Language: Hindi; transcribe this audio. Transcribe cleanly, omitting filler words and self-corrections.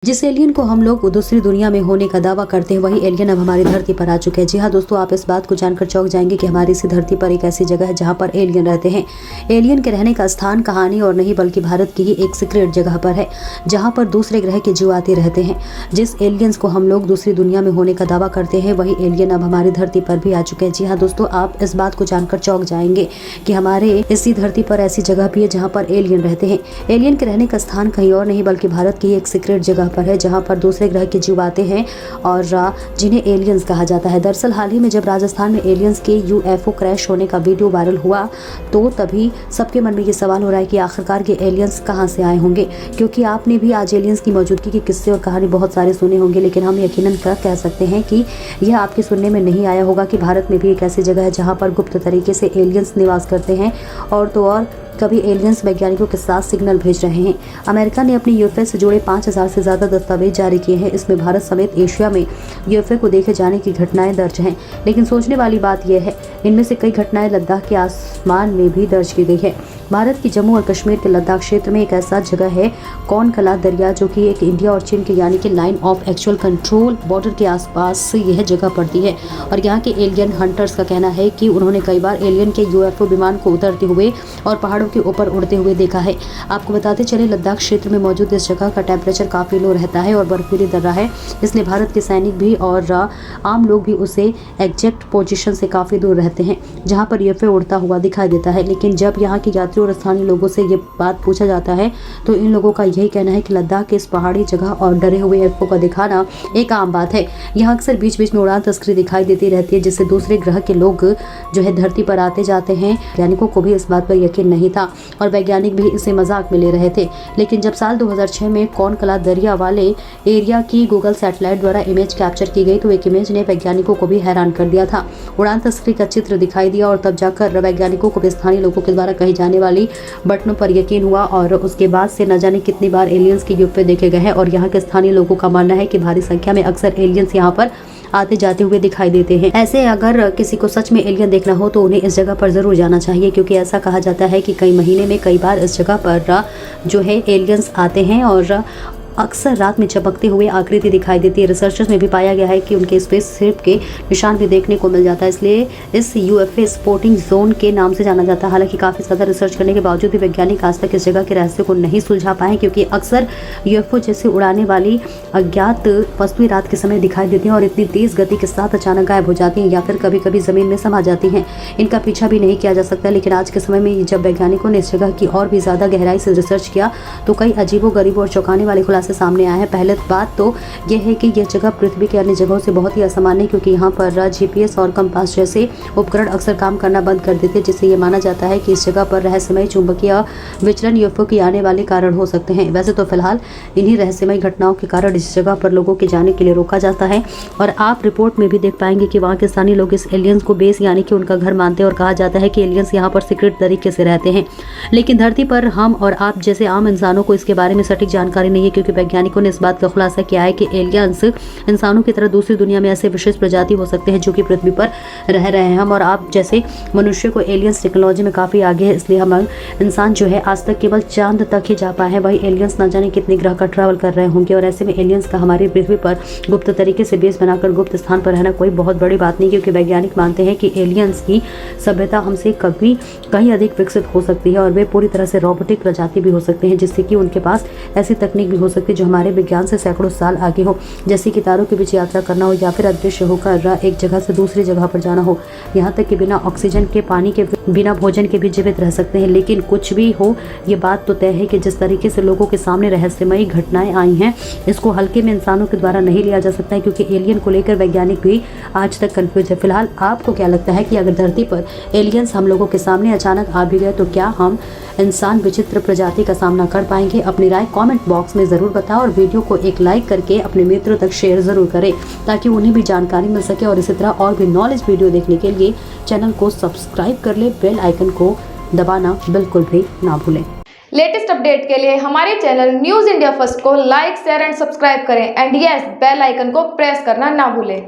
जिस एलियन को हम लोग दूसरी दुनिया में होने का दावा करते हैं, वही एलियन अब हमारी धरती पर आ चुके हैं। जी हाँ दोस्तों, आप इस बात को जानकर चौंक जाएंगे कि हमारी इसी धरती पर एक ऐसी जगह है जहाँ पर एलियन रहते हैं। एलियन के रहने का स्थान कहानी और नहीं बल्कि भारत की ही एक सीक्रेट जगह पर है, जहाँ पर दूसरे ग्रह के जीव आते रहते हैं। जिस एलियंस को हम लोग दूसरी दुनिया में होने का दावा करते हैं, वही एलियन अब हमारी धरती पर भी आ चुके हैं। जी हाँ दोस्तों, आप इस बात को जानकर चौंक जाएंगे कि हमारे इसी धरती पर ऐसी जगह भी है जहाँ पर एलियन रहते हैं। एलियन के रहने का स्थान कहीं और नहीं बल्कि भारत की एक सीक्रेट जगह पर है, जहाँ पर दूसरे ग्रह के जीव आते हैं और जिन्हें एलियंस कहा जाता है। दरअसल हाल ही में जब राजस्थान में एलियंस के यूएफओ क्रैश होने का वीडियो वायरल हुआ, तो तभी सबके मन में ये सवाल हो रहा है कि आखिरकार ये एलियंस कहाँ से आए होंगे, क्योंकि आपने भी आज एलियंस की मौजूदगी के किस्से और कहानी बहुत सारे सुने होंगे, लेकिन हम यकीनन कह सकते हैं कि यह आपके सुनने में नहीं आया होगा कि भारत में भी एक ऐसी जगह है जहाँ पर गुप्त तरीके से एलियंस निवास करते हैं। और तो और कभी एलियंस वैज्ञानिकों के साथ सिग्नल भेज रहे हैं। अमेरिका ने अपनी यूएफओ से जुड़े 5000 से ज़्यादा दस्तावेज जारी किए हैं। इसमें भारत समेत एशिया में यूएफओ को देखे जाने की घटनाएं दर्ज हैं। लेकिन सोचने वाली बात यह है, इनमें से कई घटनाएं लद्दाख के आसमान में भी दर्ज की गई है। भारत की जम्मू और कश्मीर के लद्दाख क्षेत्र में एक ऐसा जगह है कौनकला दरिया, जो कि एक इंडिया और चीन के यानी कि line of actual control border के आसपास यह जगह पड़ती है। और यहाँ के एलियन हंटर्स का कहना है कि उन्होंने कई बार एलियन के यूएफओ विमान को उतरते हुए और पहाड़ों के ऊपर उड़ते हुए देखा है। आपको बताते चले, लद्दाख क्षेत्र में मौजूद इस जगह का टेम्परेचर काफ़ी लो रहता है और बर्फीली दर्रा है, इसलिए भारत के सैनिक भी और आम लोग भी उसे एग्जैक्ट पोजीशन से काफ़ी दूर रहते हैं जहां पर यूएफओ उड़ता हुआ दिखाई देता है। लेकिन जब यहाँ के यात्रियों और स्थानीय लोगों से ये बात पूछा जाता है, तो इन लोगों का यही कहना है कि लद्दाख के इस पहाड़ी जगह और डरे हुए यूएफओ का दिखाना एक आम बात है। यहाँ अक्सर बीच बीच में उड़ान तस्करी दिखाई देती रहती है, जिससे दूसरे ग्रह के लोग जो है धरती पर आते जाते हैं। वैज्ञानिकों को भी इस बात पर यकीन नहीं था और वैज्ञानिक भी इसे मजाक में ले रहे थे। लेकिन जब साल 2006 में कौनकला दरिया वाले एरिया की गूगल सैटेलाइट द्वारा इमेज कैप्चर की गई, तो एक इमेज ने वैज्ञानिकों को भी हैरान कर दिया था। उड़ान तस्करी का चित्र दिखाई दिया और तब जाकर वैज्ञानिकों को भी स्थानीय लोगों के द्वारा कही जाने वाली बटनों पर यकीन हुआ। और उसके बाद से न जाने कितनी बार एलियंस के यूएफओ देखे गए हैं और यहाँ के स्थानीय लोगों का मानना है कि भारी संख्या में अक्सर एलियंस यहाँ पर आते जाते हुए दिखाई देते हैं। ऐसे अगर किसी को सच में एलियन देखना हो तो उन्हें इस जगह पर जरूर जाना चाहिए, क्योंकि ऐसा कहा जाता है कि कई महीने में कई बार इस जगह पर जो है एलियंस आते हैं और अक्सर रात में चमकते हुए आकृति दिखाई देती है। रिसर्चर्स में भी पाया गया है कि उनके स्पेसशिप के निशान भी देखने को मिल जाता है, इसलिए इस यूएफओ स्पॉटिंग जोन के नाम से जाना जाता है। हालांकि काफ़ी ज़्यादा रिसर्च करने के बावजूद भी वैज्ञानिक आज तक इस जगह के रहस्य को नहीं सुलझा पाए, क्योंकि अक्सर यूएफओ जैसे उड़ाने वाली अज्ञात वस्तुएं रात के समय दिखाई देती हैं और इतनी तेज़ गति के साथ अचानक गायब हो जाती हैं या फिर कभी कभी ज़मीन में समा जाती हैं। इनका पीछा भी नहीं किया जा सकता। लेकिन आज के समय में जब वैज्ञानिकों ने इस जगह की और भी ज़्यादा गहराई से रिसर्च किया, तो कई अजीबोगरीब और चौंकाने वाले खुलासे सामने आए हैं। पहले बात तो यह है कि यह जगह पृथ्वी के अन्य जगहों से बहुत ही असामान्य है, क्योंकि यहाँ पर जीपीएस और कंपास जैसे उपकरण अक्सर काम करना बंद कर देते हैं, जिससे ये माना जाता है कि इस जगह पर रहस्यमय चुंबकीय विचलन यूएफओ के आने वाले कारण हो सकते हैं। वैसे तो फिलहाल इन्हीं रहस्यमय घटनाओं के कारण इस जगह पर लोगों के जाने के लिए रोका जाता है और आप रिपोर्ट में भी देख पाएंगे कि वहाँ के स्थानीय लोग इस एलियंस को बेस यानी कि उनका घर मानते हैं और कहा जाता है कि एलियंस यहाँ पर सीक्रेट तरीके से रहते हैं। लेकिन धरती पर हम और आप जैसे आम इंसानों को इसके बारे में सटीक जानकारी नहीं है, क्योंकि वैज्ञानिकों ने इस बात का खुलासा किया है कि एलियंस इंसानों की तरह दूसरी दुनिया में ऐसे विशेष प्रजाति हो सकते हैं जो कि पृथ्वी पर रह रहे हैं। हम और आप जैसे मनुष्य को एलियंस टेक्नोलॉजी में काफ़ी आगे है, इसलिए हम इंसान जो है आज तक केवल चांद तक ही जा पाए हैं। वही एलियंस न जाने कितने ग्रह का ट्रैवल कर रहे होंगे और ऐसे में एलियंस का हमारी पृथ्वी पर गुप्त तरीके से बेस बनाकर गुप्त स्थान पर रहना कोई बहुत बड़ी बात नहीं, क्योंकि वैज्ञानिक मानते हैं कि एलियंस की सभ्यता हमसे कभी कहीं अधिक विकसित हो सकती है और वे पूरी तरह से रोबोटिक प्रजाति भी हो सकते हैं, जिससे कि उनके पास ऐसी तकनीक भी हो सकती है जो हमारे विज्ञान से सैकड़ों साल आगे हो, जैसे कि तारों के बीच यात्रा करना हो या फिर अदृश्य होकर एक जगह से दूसरी जगह पर जाना हो। यहाँ तक कि बिना ऑक्सीजन के, पानी के, बिना भोजन के भी जीवित रह सकते हैं। लेकिन कुछ भी हो, ये बात तो तय है कि जिस तरीके से लोगों के सामने रहस्यमयी घटनाएं आई हैं, इसको हल्के में इंसानों के द्वारा नहीं लिया जा सकता है, क्योंकि एलियन को लेकर वैज्ञानिक भी आज तक कंफ्यूज है। फिलहाल आपको क्या लगता है कि अगर धरती पर एलियंस हम लोगों के सामने अचानक आ भी गए, तो क्या हम इंसान विचित्र प्रजाति का सामना कर पाएंगे? अपनी राय कमेंट बॉक्स में जरूर बताओ और वीडियो को एक लाइक करके अपने मित्रों तक शेयर जरूर करें, ताकि उन्हें भी जानकारी मिल सके। और इसी तरह और भी नॉलेज वीडियो देखने के लिए चैनल को सब्सक्राइब कर ले, बेल आइकन को दबाना बिल्कुल भी ना भूलें। लेटेस्ट अपडेट के लिए हमारे चैनल न्यूज़ इंडिया फर्स्ट को लाइक, शेयर एंड सब्सक्राइब करें एंड यस, बेल आइकन को प्रेस करना ना भूलें।